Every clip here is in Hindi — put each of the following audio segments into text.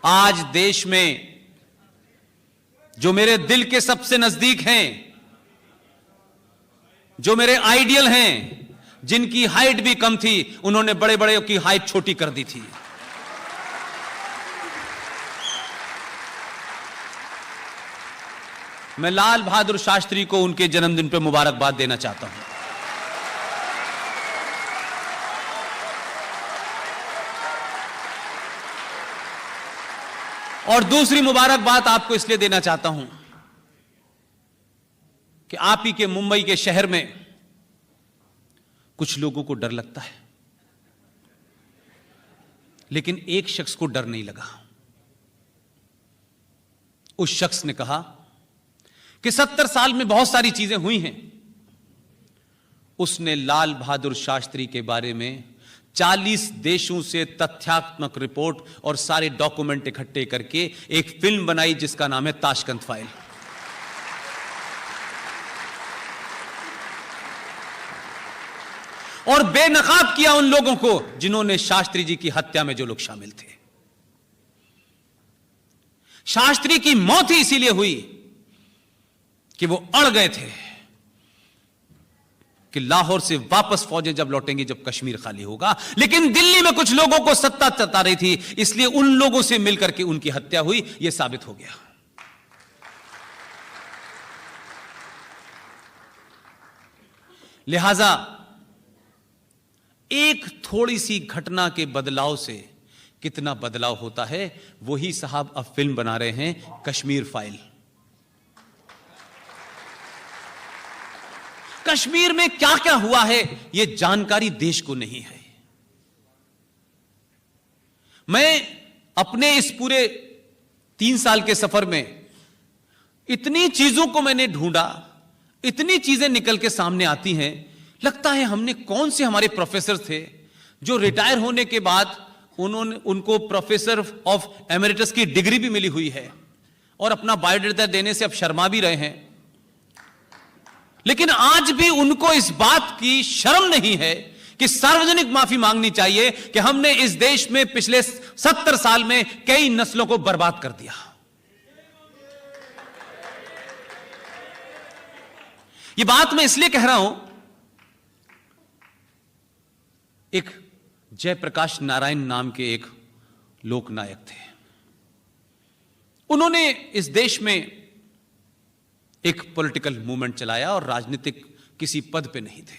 आज देश में जो मेरे दिल के सबसे नजदीक हैं, जो मेरे आइडियल हैं, जिनकी हाइट भी कम थी, उन्होंने बड़े बड़े की हाइट छोटी कर दी थी। मैं लाल बहादुर शास्त्री को उनके जन्मदिन पर मुबारकबाद देना चाहता हूं। और दूसरी मुबारकबाद आपको इसलिए देना चाहता हूं कि आप ही के मुंबई के शहर में कुछ लोगों को डर लगता है, लेकिन एक शख्स को डर नहीं लगा। उस शख्स ने कहा कि 70 साल में बहुत सारी चीजें हुई हैं। उसने लाल बहादुर शास्त्री के बारे में 40 देशों से तथ्यात्मक रिपोर्ट और सारे डॉक्यूमेंट इकट्ठे करके एक फिल्म बनाई जिसका नाम है ताशकंद फाइल। और बेनकाब किया उन लोगों को जिन्होंने शास्त्री जी की हत्या में जो लोग शामिल थे। शास्त्री की मौत ही इसीलिए हुई कि वो अड़ गए थे कि लाहौर से वापस फौजें जब लौटेंगी, जब कश्मीर खाली होगा। लेकिन दिल्ली में कुछ लोगों को सत्ता सता रही थी, इसलिए उन लोगों से मिलकर के उनकी हत्या हुई। यह साबित हो गया। लिहाजा एक थोड़ी सी घटना के बदलाव से कितना बदलाव होता है, वही साहब अब फिल्म बना रहे हैं कश्मीर फाइल। कश्मीर में क्या क्या हुआ है यह जानकारी देश को नहीं है। मैं अपने इस पूरे 3 साल के सफर में इतनी चीजों को मैंने ढूंढा, इतनी चीजें निकल के सामने आती हैं। लगता है हमने कौन से हमारे प्रोफेसर थे जो रिटायर होने के बाद उनको प्रोफेसर ऑफ एमेरिटस की डिग्री भी मिली हुई है और अपना बायोडाटा देने से अब शर्मा भी रहे हैं, लेकिन आज भी उनको इस बात की शर्म नहीं है कि सार्वजनिक माफी मांगनी चाहिए कि हमने इस देश में पिछले 70 साल में कई नस्लों को बर्बाद कर दिया। यह बात मैं इसलिए कह रहा हूं, एक जयप्रकाश नारायण नाम के एक लोकनायक थे। उन्होंने इस देश में एक पॉलिटिकल मूवमेंट चलाया और राजनीतिक किसी पद पे नहीं थे।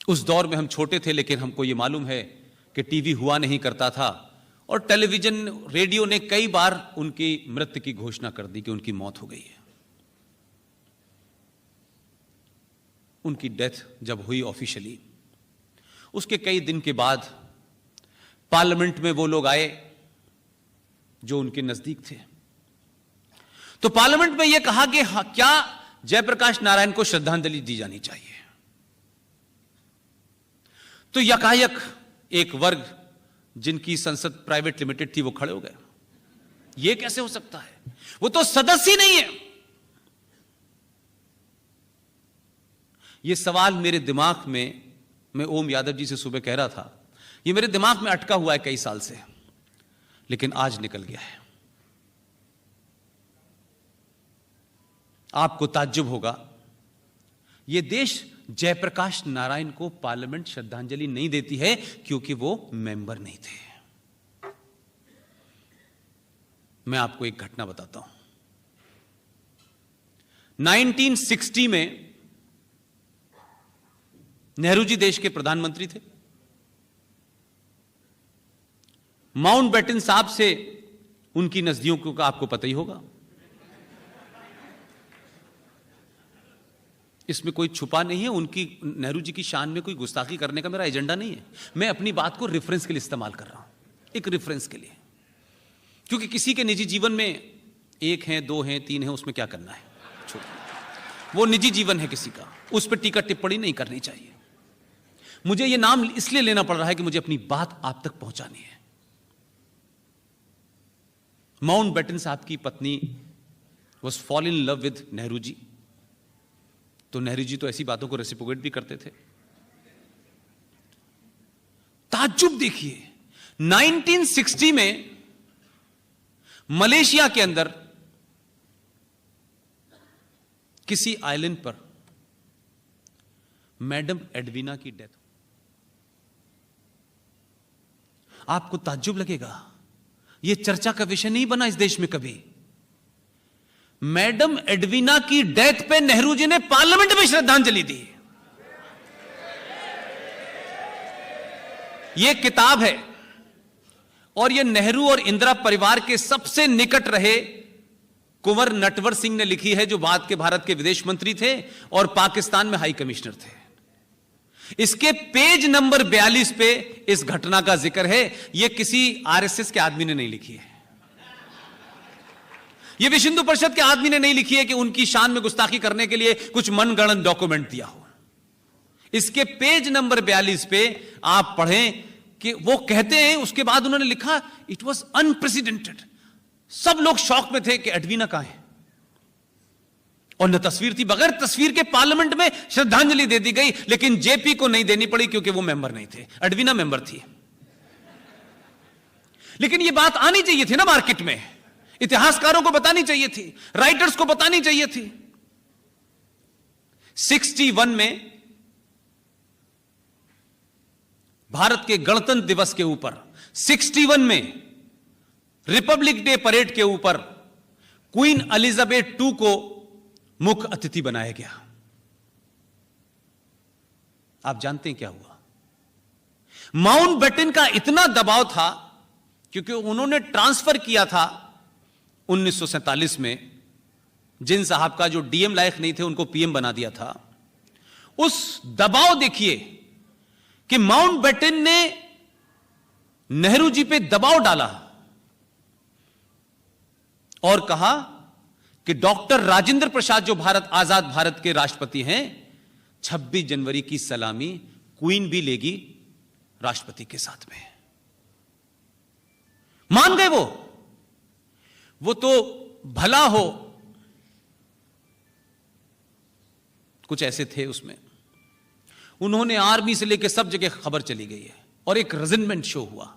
उस दौर में हम छोटे थे, लेकिन हमको यह मालूम है कि टीवी हुआ नहीं करता था और टेलीविजन, रेडियो ने कई बार उनकी मृत्यु की घोषणा कर दी कि उनकी मौत हो गई है। उनकी डेथ जब हुई ऑफिशियली, उसके कई दिन के बाद पार्लियामेंट में वो लोग आए जो उनके नजदीक थे। तो पार्लियामेंट में यह कहा कि क्या जयप्रकाश नारायण को श्रद्धांजलि दी जानी चाहिए। तो यकायक एक वर्ग जिनकी संसद प्राइवेट लिमिटेड थी वो खड़े हो गए। यह कैसे हो सकता है, वो तो सदस्य ही नहीं है। यह सवाल मेरे दिमाग में, मैं ओम यादव जी से सुबह कह रहा था, यह मेरे दिमाग में अटका हुआ है कई साल से, लेकिन आज निकल गया है। आपको ताज्जुब होगा, यह देश जयप्रकाश नारायण को पार्लियामेंट श्रद्धांजलि नहीं देती है क्योंकि वो मेंबर नहीं थे। मैं आपको एक घटना बताता हूं। 1960 में नेहरू जी देश के प्रधानमंत्री थे। माउंटबेटन साहब से उनकी नजदीकियों का आपको पता ही होगा। इसमें कोई छुपा नहीं है। उनकी, नेहरू जी की शान में कोई गुस्ताखी करने का मेरा एजेंडा नहीं है। मैं अपनी बात को रेफरेंस के लिए इस्तेमाल कर रहा हूं, एक रेफरेंस के लिए, क्योंकि किसी के निजी जीवन में 1 है, 2 है, 3 है, उसमें क्या करना है, वो निजी जीवन है किसी का, उस पर टीका टिप्पणी नहीं करनी चाहिए। मुझे यह नाम इसलिए लेना पड़ रहा है कि मुझे अपनी बात आप तक पहुंचानी है। माउंटबेटन साहब की पत्नी was fall in love with Nehru ji. तो नेहरू जी तो ऐसी बातों को रेसिप्रोकेट भी करते थे। ताज्जुब देखिए, 1960 में मलेशिया के अंदर किसी आइलैंड पर मैडम एडवीना की डेथ। आपको ताज्जुब लगेगा, यह चर्चा का विषय नहीं बना इस देश में कभी। मैडम एडवीना की डेथ पे नेहरू जी ने पार्लियामेंट में श्रद्धांजलि दी। यह किताब है और यह नेहरू और इंदिरा परिवार के सबसे निकट रहे कुंवर नटवर सिंह ने लिखी है, जो बाद के भारत के विदेश मंत्री थे और पाकिस्तान में हाई कमिश्नर थे। इसके पेज नंबर 42 पे इस घटना का जिक्र है। यह किसी आरएसएस के आदमी ने नहीं लिखी है, यह विश्व हिंदू परिषद के आदमी ने नहीं लिखी है कि उनकी शान में गुस्ताखी करने के लिए कुछ मनगढ़ंत डॉक्यूमेंट दिया हो। इसके पेज नंबर 42 पे आप पढ़ें कि वो कहते हैं, उसके बाद उन्होंने लिखा इट वॉज अनप्रेसिडेंटेड। सब लोग शौक में थे कि एडवीना कहां है, और न तस्वीर थी, बगैर तस्वीर के पार्लियामेंट में श्रद्धांजलि दे दी गई। लेकिन जेपी को नहीं देनी पड़ी क्योंकि वो मेंबर नहीं थे, एडवीना मेंबर थी। लेकिन ये बात आनी चाहिए थी ना मार्केट में, इतिहासकारों को बतानी चाहिए थी, राइटर्स को बतानी चाहिए थी। 61 में भारत के गणतंत्र दिवस के ऊपर, 61 में रिपब्लिक डे परेड के ऊपर क्वीन एलिजाबेथ II को मुख्य अतिथि बनाया गया। आप जानते हैं क्या हुआ? माउंटबेटन का इतना दबाव था क्योंकि उन्होंने ट्रांसफर किया था 1947 में, जिन साहब का जो डीएम लायक नहीं थे उनको पीएम बना दिया था। उस दबाव देखिए कि माउंटबेटन ने नेहरू जी पे दबाव डाला और कहा कि डॉक्टर राजेंद्र प्रसाद जो आजाद भारत के राष्ट्रपति हैं, 26 जनवरी की सलामी क्वीन भी लेगी राष्ट्रपति के साथ में। मान गए वो तो भला हो, कुछ ऐसे थे उसमें। उन्होंने आर्मी से लेकर सब जगह खबर चली गई है और एक रेजिग्नमेंट शो हुआ,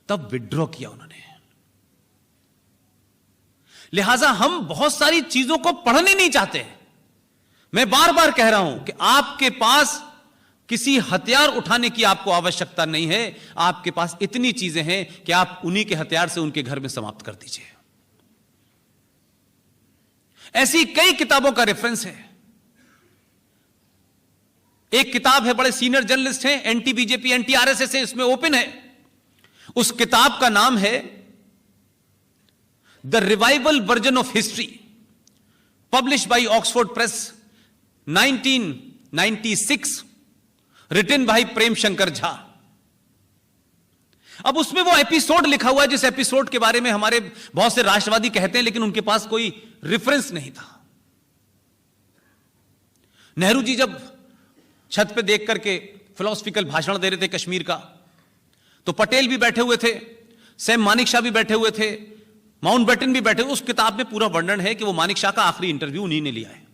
तब विड्रॉ किया उन्होंने। लिहाजा हम बहुत सारी चीजों को पढ़ने नहीं चाहते। मैं बार बार कह रहा हूं कि आपके पास किसी हथियार उठाने की आपको आवश्यकता नहीं है। आपके पास इतनी चीजें हैं कि आप उन्हीं के हथियार से उनके घर में समाप्त कर दीजिए। ऐसी कई किताबों का रेफरेंस है। एक किताब है, बड़े सीनियर जर्नलिस्ट हैं, एंटी बीजेपी एंटी आरएसएस है, इसमें ओपन है। उस किताब का नाम है the revival version of history, publish by Oxford press 1996, written by Prem Shankar Jha. अब उसमें वो एपिसोड लिखा हुआ है जिस एपिसोड के बारे में हमारे बहुत से राष्ट्रवादी कहते हैं, लेकिन उनके पास कोई रेफरेंस नहीं था। नेहरू जी जब छत पे देख करके फिलोसफिकल भाषण दे रहे थे कश्मीर का, तो पटेल भी बैठे हुए थे, सैम मानिकशाह भी बैठे हुए थे, माउंटबेटन भी बैठे। उस किताब में पूरा वर्णन है कि वो मानिकशाह का आखिरी इंटरव्यू उन्हीं ने लिया है।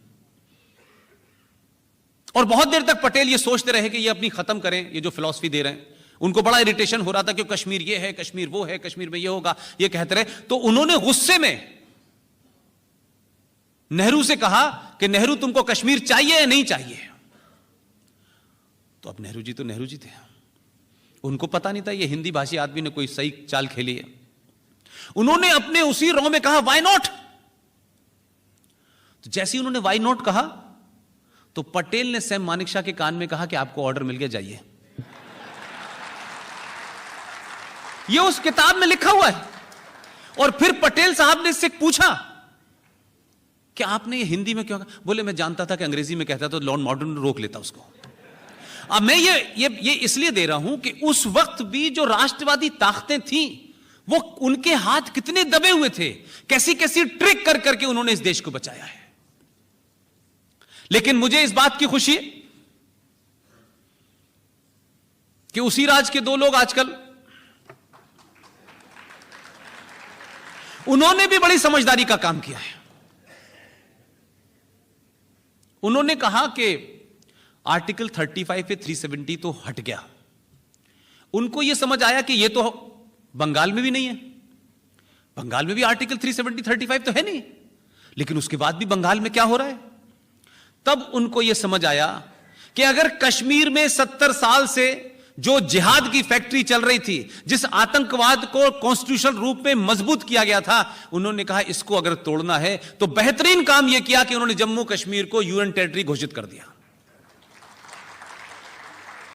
और बहुत देर तक पटेल ये सोचते रहे कि ये अपनी खत्म करें, ये जो फिलॉसफी दे रहे हैं। उनको बड़ा इरिटेशन हो रहा था कि कश्मीर ये है, कश्मीर वो है, कश्मीर में ये होगा, ये कहते रहे। तो उन्होंने गुस्से में नेहरू से कहा कि नेहरू तुमको कश्मीर चाहिए या नहीं चाहिए? तो अब नेहरू जी थे, उनको पता नहीं था ये हिंदी भाषी आदमी ने कोई सही चाल खेली है। उन्होंने अपने उसी रॉ में कहा वाई नॉट। तो जैसे ही उन्होंने वाई नॉट कहा तो पटेल ने सैम मानिकशाह के कान में कहा कि आपको ऑर्डर मिल गया, जाइए। यह उस किताब में लिखा हुआ है। और फिर पटेल साहब ने इससे पूछा कि आपने ये हिंदी में क्यों कहा? बोले मैं जानता था कि अंग्रेजी में कहता तो लॉर्ड माउंटबेटन रोक लेता उसको। अब मैं ये इसलिए दे रहा हूं कि उस वक्त भी जो राष्ट्रवादी ताकतें थीं, वो उनके हाथ कितने दबे हुए थे, कैसी कैसी ट्रिक कर करके उन्होंने इस देश को बचाया है। लेकिन मुझे इस बात की खुशी कि उसी राज के दो लोग आजकल, उन्होंने भी बड़ी समझदारी का काम किया है। उन्होंने कहा कि आर्टिकल 35 पे 370 तो हट गया। उनको यह समझ आया कि यह तो बंगाल में भी नहीं है। बंगाल में भी आर्टिकल 370 35 तो है नहीं, लेकिन उसके बाद भी बंगाल में क्या हो रहा है। तब उनको यह समझ आया कि अगर कश्मीर में 70 साल से जो जिहाद की फैक्ट्री चल रही थी, जिस आतंकवाद को कॉन्स्टिट्यूशनल रूप में मजबूत किया गया था, उन्होंने कहा इसको अगर तोड़ना है तो बेहतरीन काम यह किया कि उन्होंने जम्मू कश्मीर को यूनियन टेरिटरी घोषित कर दिया।